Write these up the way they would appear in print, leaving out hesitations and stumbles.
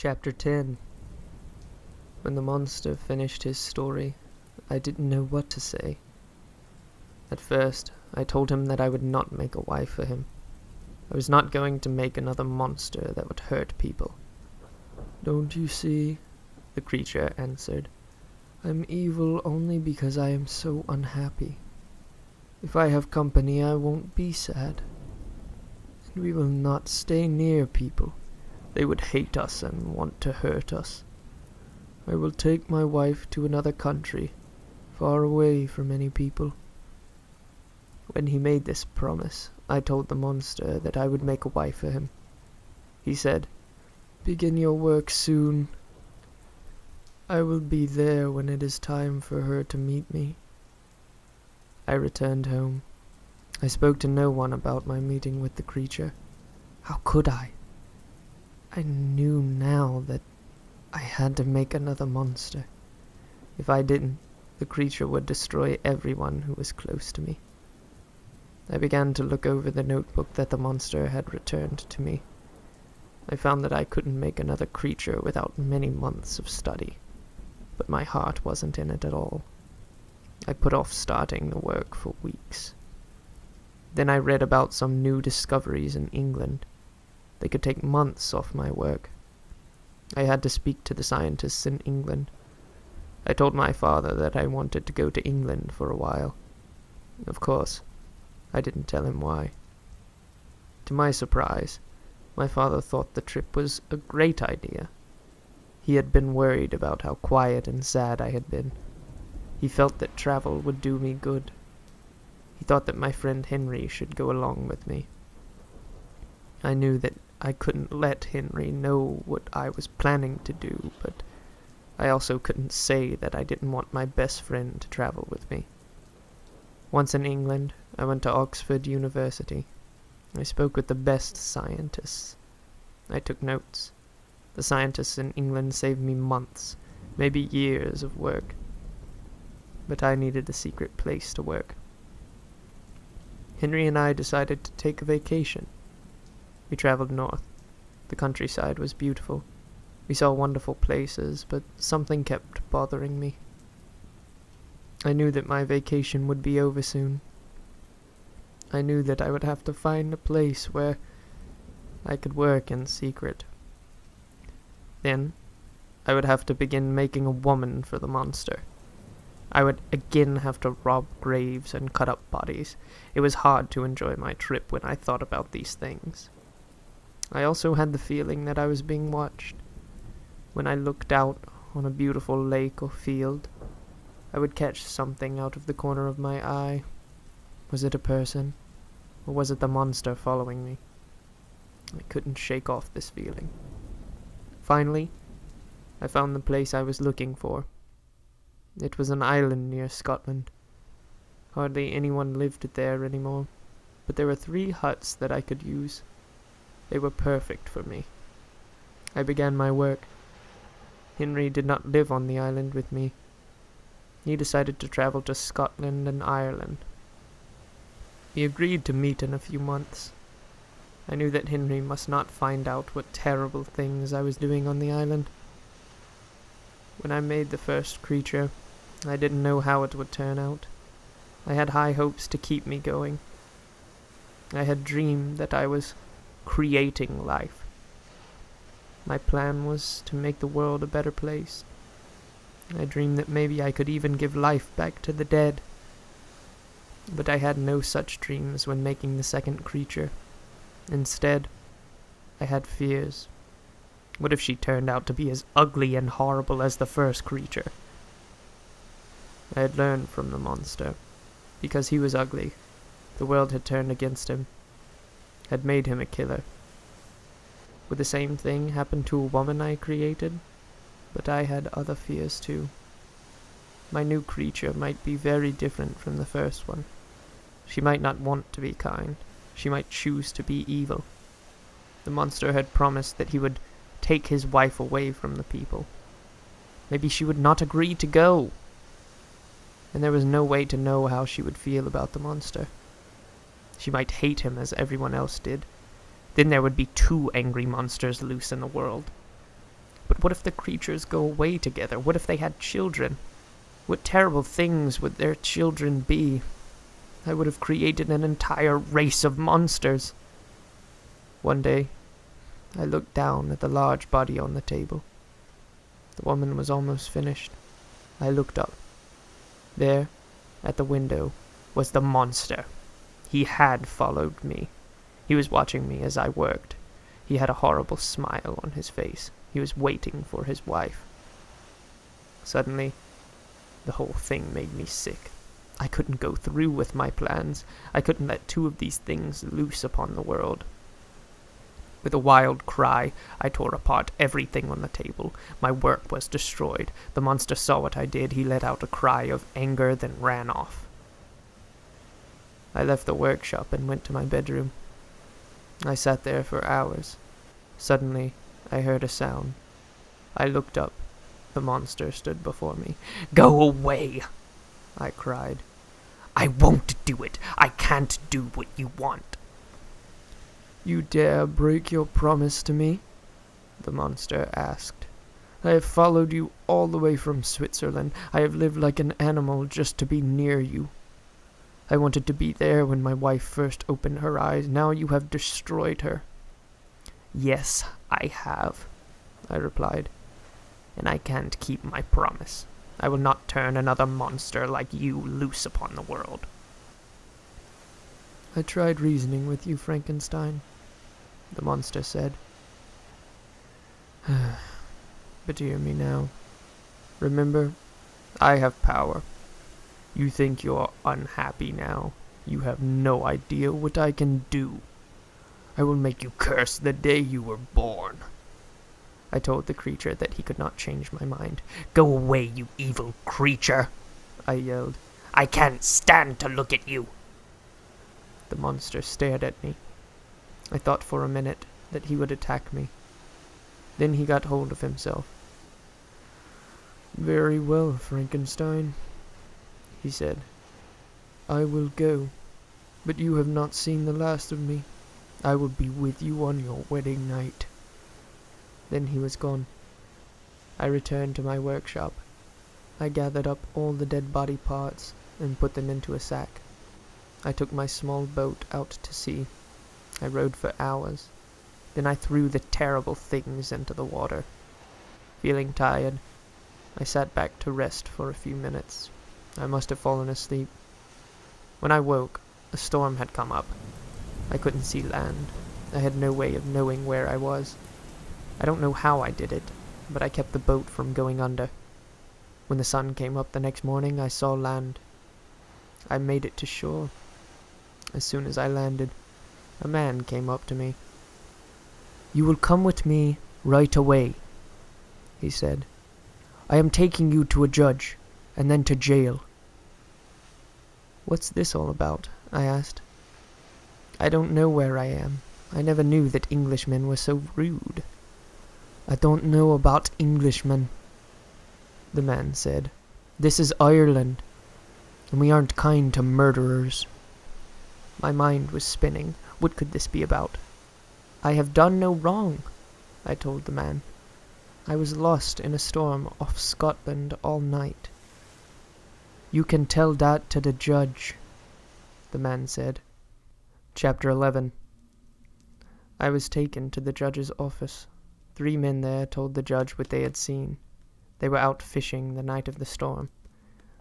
Chapter 10. When the monster finished his story, I didn't know what to say. At first, I told him that I would not make a wife for him. I was not going to make another monster that would hurt people. "Don't you see?" the creature answered. "I'm evil only because I am so unhappy. If I have company, I won't be sad. And we will not stay near people. They would hate us and want to hurt us. I will take my wife to another country, far away from any people." When he made this promise, I told the monster that I would make a wife for him. He said, "Begin your work soon. I will be there when it is time for her to meet me." I returned home. I spoke to no one about my meeting with the creature. How could I? I knew now that I had to make another monster. If I didn't, the creature would destroy everyone who was close to me. I began to look over the notebook that the monster had returned to me. I found that I couldn't make another creature without many months of study, but my heart wasn't in it at all. I put off starting the work for weeks. Then I read about some new discoveries in England. They could take months off my work. I had to speak to the scientists in England. I told my father that I wanted to go to England for a while. Of course, I didn't tell him why. To my surprise, my father thought the trip was a great idea. He had been worried about how quiet and sad I had been. He felt that travel would do me good. He thought that my friend Henry should go along with me. I knew that I couldn't let Henry know what I was planning to do, but I also couldn't say that I didn't want my best friend to travel with me. Once in England, I went to Oxford University. I spoke with the best scientists. I took notes. The scientists in England saved me months, maybe years of work. But I needed a secret place to work. Henry and I decided to take a vacation. We traveled north. The countryside was beautiful. We saw wonderful places, but something kept bothering me. I knew that my vacation would be over soon. I knew that I would have to find a place where I could work in secret. Then, I would have to begin making a woman for the monster. I would again have to rob graves and cut up bodies. It was hard to enjoy my trip when I thought about these things. I also had the feeling that I was being watched. When I looked out on a beautiful lake or field, I would catch something out of the corner of my eye. Was it a person? Or was it the monster following me? I couldn't shake off this feeling. Finally, I found the place I was looking for. It was an island near Scotland. Hardly anyone lived there anymore, but there were 3 huts that I could use. They were perfect for me. I began my work. Henry did not live on the island with me. He decided to travel to Scotland and Ireland. We agreed to meet in a few months. I knew that Henry must not find out what terrible things I was doing on the island. When I made the first creature, I didn't know how it would turn out. I had high hopes to keep me going. I had dreamed that I was creating life. My plan was to make the world a better place. I dreamed that maybe I could even give life back to the dead. But I had no such dreams when making the second creature. Instead, I had fears. What if she turned out to be as ugly and horrible as the first creature? I had learned from the monster. Because he was ugly, the world had turned against him, had made him a killer. Would the same thing happen to a woman I created? But I had other fears too. My new creature might be very different from the first one. She might not want to be kind. She might choose to be evil. The monster had promised that he would take his wife away from the people. Maybe she would not agree to go. And there was no way to know how she would feel about the monster. She might hate him as everyone else did. Then there would be 2 angry monsters loose in the world. But what if the creatures go away together? What if they had children? What terrible things would their children be? I would have created an entire race of monsters. One day, I looked down at the large body on the table. The woman was almost finished. I looked up. There, at the window, was the monster. He had followed me. He was watching me as I worked. He had a horrible smile on his face. He was waiting for his wife. Suddenly, the whole thing made me sick. I couldn't go through with my plans. I couldn't let two of these things loose upon the world. With a wild cry, I tore apart everything on the table. My work was destroyed. The monster saw what I did. He let out a cry of anger, then ran off. I left the workshop and went to my bedroom. I sat there for hours. Suddenly, I heard a sound. I looked up. The monster stood before me. "Go away!" I cried. "I won't do it. I can't do what you want." "You dare break your promise to me?" the monster asked. "I have followed you all the way from Switzerland. I have lived like an animal just to be near you. I wanted to be there when my wife first opened her eyes. Now you have destroyed her." "Yes, I have," I replied, "and I can't keep my promise. I will not turn another monster like you loose upon the world." "I tried reasoning with you, Frankenstein," the monster said. "But hear me now. Remember, I have power. You think you're unhappy now. You have no idea what I can do. I will make you curse the day you were born." I told the creature that he could not change my mind. "Go away, you evil creature!" I yelled. "I can't stand to look at you!" The monster stared at me. I thought for a minute that he would attack me. Then he got hold of himself. "Very well, Frankenstein," he said. "I will go, but you have not seen the last of me. I will be with you on your wedding night." Then he was gone. I returned to my workshop. I gathered up all the dead body parts and put them into a sack. I took my small boat out to sea. I rowed for hours. Then I threw the terrible things into the water. Feeling tired, I sat back to rest for a few minutes. I must have fallen asleep. When I woke, a storm had come up. I couldn't see land. I had no way of knowing where I was. I don't know how I did it, but I kept the boat from going under. When the sun came up the next morning, I saw land. I made it to shore. As soon as I landed, a man came up to me. "You will come with me right away," he said. "I am taking you to a judge, and then to jail." "What's this all about?" I asked. "I don't know where I am. I never knew that Englishmen were so rude." "I don't know about Englishmen," the man said. "This is Ireland, and we aren't kind to murderers." My mind was spinning. What could this be about? "I have done no wrong," I told the man. "I was lost in a storm off Scotland all night." "You can tell that to the judge," the man said. Chapter 11. I was taken to the judge's office. 3 men there told the judge what they had seen. They were out fishing the night of the storm.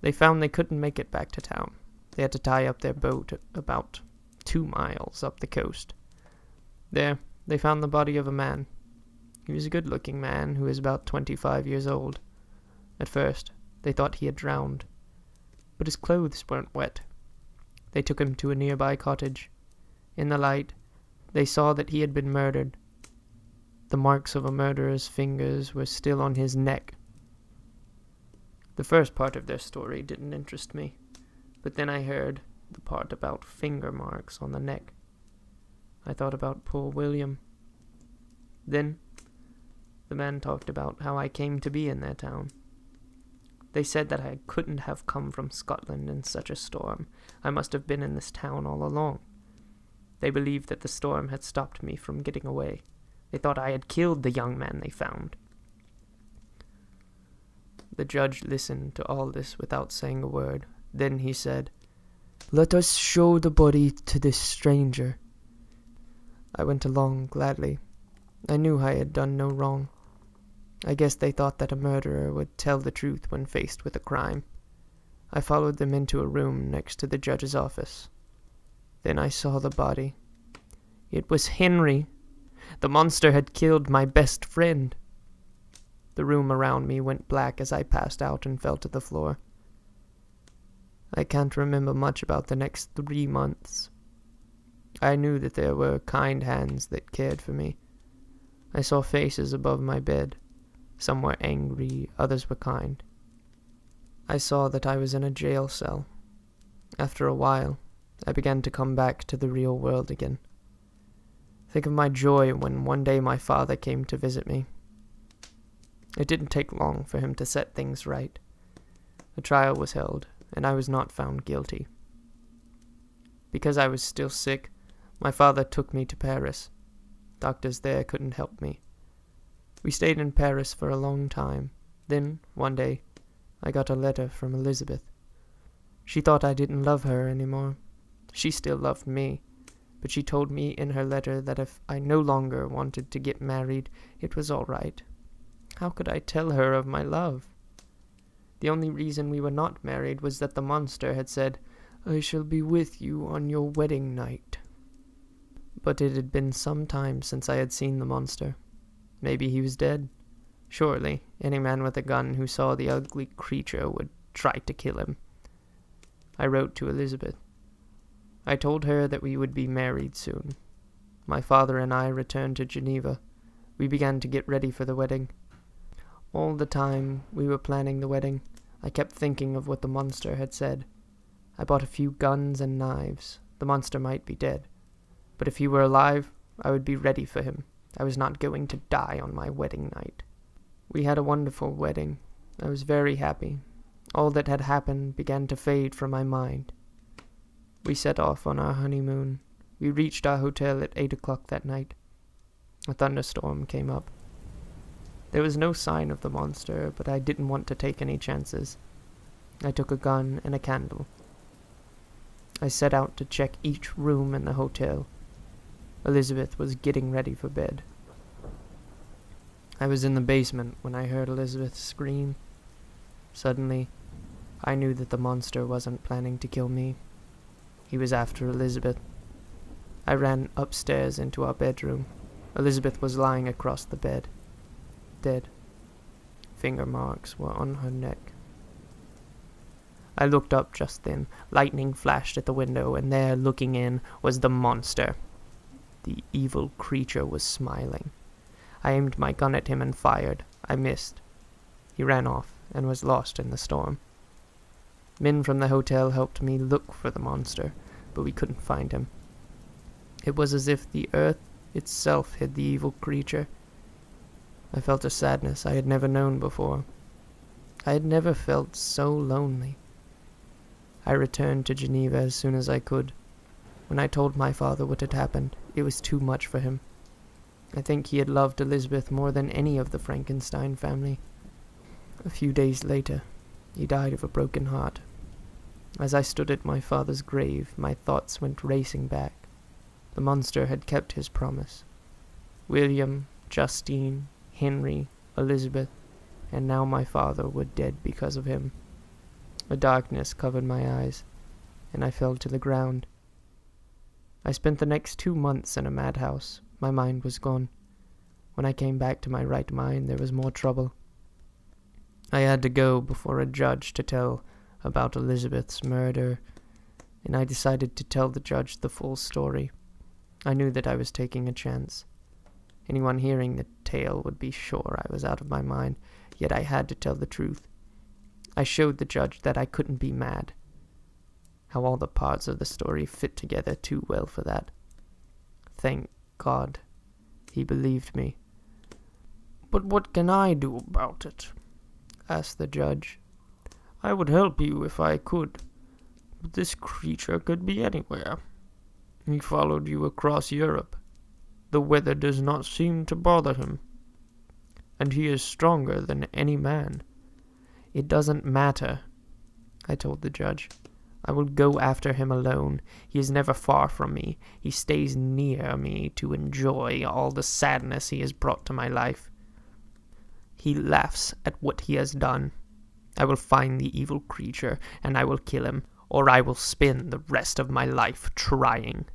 They found they couldn't make it back to town. They had to tie up their boat about 2 miles up the coast. There, they found the body of a man. He was a good-looking man who was about 25 years old. At first, they thought he had drowned, but his clothes weren't wet. They took him to a nearby cottage. In the light, they saw that he had been murdered. The marks of a murderer's fingers were still on his neck. The first part of their story didn't interest me, but then I heard the part about finger marks on the neck. I thought about poor William. Then, the man talked about how I came to be in their town. They said that I couldn't have come from Scotland in such a storm. I must have been in this town all along. They believed that the storm had stopped me from getting away. They thought I had killed the young man they found. The judge listened to all this without saying a word. Then he said, "Let us show the body to this stranger." I went along gladly. I knew I had done no wrong. I guess they thought that a murderer would tell the truth when faced with a crime. I followed them into a room next to the judge's office. Then I saw the body. It was Henry. The monster had killed my best friend. The room around me went black as I passed out and fell to the floor. I can't remember much about the next 3 months. I knew that there were kind hands that cared for me. I saw faces above my bed. Some were angry, others were kind. I saw that I was in a jail cell. After a while, I began to come back to the real world again. Think of my joy when one day my father came to visit me. It didn't take long for him to set things right. A trial was held, and I was not found guilty. Because I was still sick, my father took me to Paris. Doctors there couldn't help me. We stayed in Paris for a long time. Then, one day, I got a letter from Elizabeth. She thought I didn't love her anymore. She still loved me, but she told me in her letter that if I no longer wanted to get married, it was all right. How could I tell her of my love? The only reason we were not married was that the monster had said, "I shall be with you on your wedding night." But it had been some time since I had seen the monster. Maybe he was dead. Surely, any man with a gun who saw the ugly creature would try to kill him. I wrote to Elizabeth. I told her that we would be married soon. My father and I returned to Geneva. We began to get ready for the wedding. All the time we were planning the wedding, I kept thinking of what the monster had said. I bought a few guns and knives. The monster might be dead, but if he were alive, I would be ready for him. I was not going to die on my wedding night. We had a wonderful wedding. I was very happy. All that had happened began to fade from my mind. We set off on our honeymoon. We reached our hotel at 8 o'clock that night. A thunderstorm came up. There was no sign of the monster, but I didn't want to take any chances. I took a gun and a candle. I set out to check each room in the hotel. Elizabeth was getting ready for bed. I was in the basement when I heard Elizabeth scream. Suddenly, I knew that the monster wasn't planning to kill me. He was after Elizabeth. I ran upstairs into our bedroom. Elizabeth was lying across the bed, dead. Finger marks were on her neck. I looked up just then. Lightning flashed at the window, and there, looking in, was the monster. The evil creature was smiling. I aimed my gun at him and fired. I missed. He ran off and was lost in the storm. Men from the hotel helped me look for the monster, but we couldn't find him. It was as if the earth itself hid the evil creature. I felt a sadness I had never known before. I had never felt so lonely. I returned to Geneva as soon as I could. When I told my father what had happened, it was too much for him. I think he had loved Elizabeth more than any of the Frankenstein family. A few days later, he died of a broken heart. As I stood at my father's grave, my thoughts went racing back. The monster had kept his promise. William, Justine, Henry, Elizabeth, and now my father were dead because of him. A darkness covered my eyes, and I fell to the ground. I spent the next 2 months in a madhouse. My mind was gone. When I came back to my right mind, there was more trouble. I had to go before a judge to tell about Elizabeth's murder, and I decided to tell the judge the full story. I knew that I was taking a chance. Anyone hearing the tale would be sure I was out of my mind, yet I had to tell the truth. I showed the judge that I couldn't be mad. How all the parts of the story fit together too well for that. Thank God, he believed me. "But what can I do about it?" asked the judge. "I would help you if I could, but this creature could be anywhere. He followed you across Europe. The weather does not seem to bother him, and he is stronger than any man. It doesn't matter, I told the judge. I will go after him alone. He is never far from me. He stays near me to enjoy all the sadness he has brought to my life. He laughs at what he has done. I will find the evil creature, and I will kill him, or I will spend the rest of my life trying.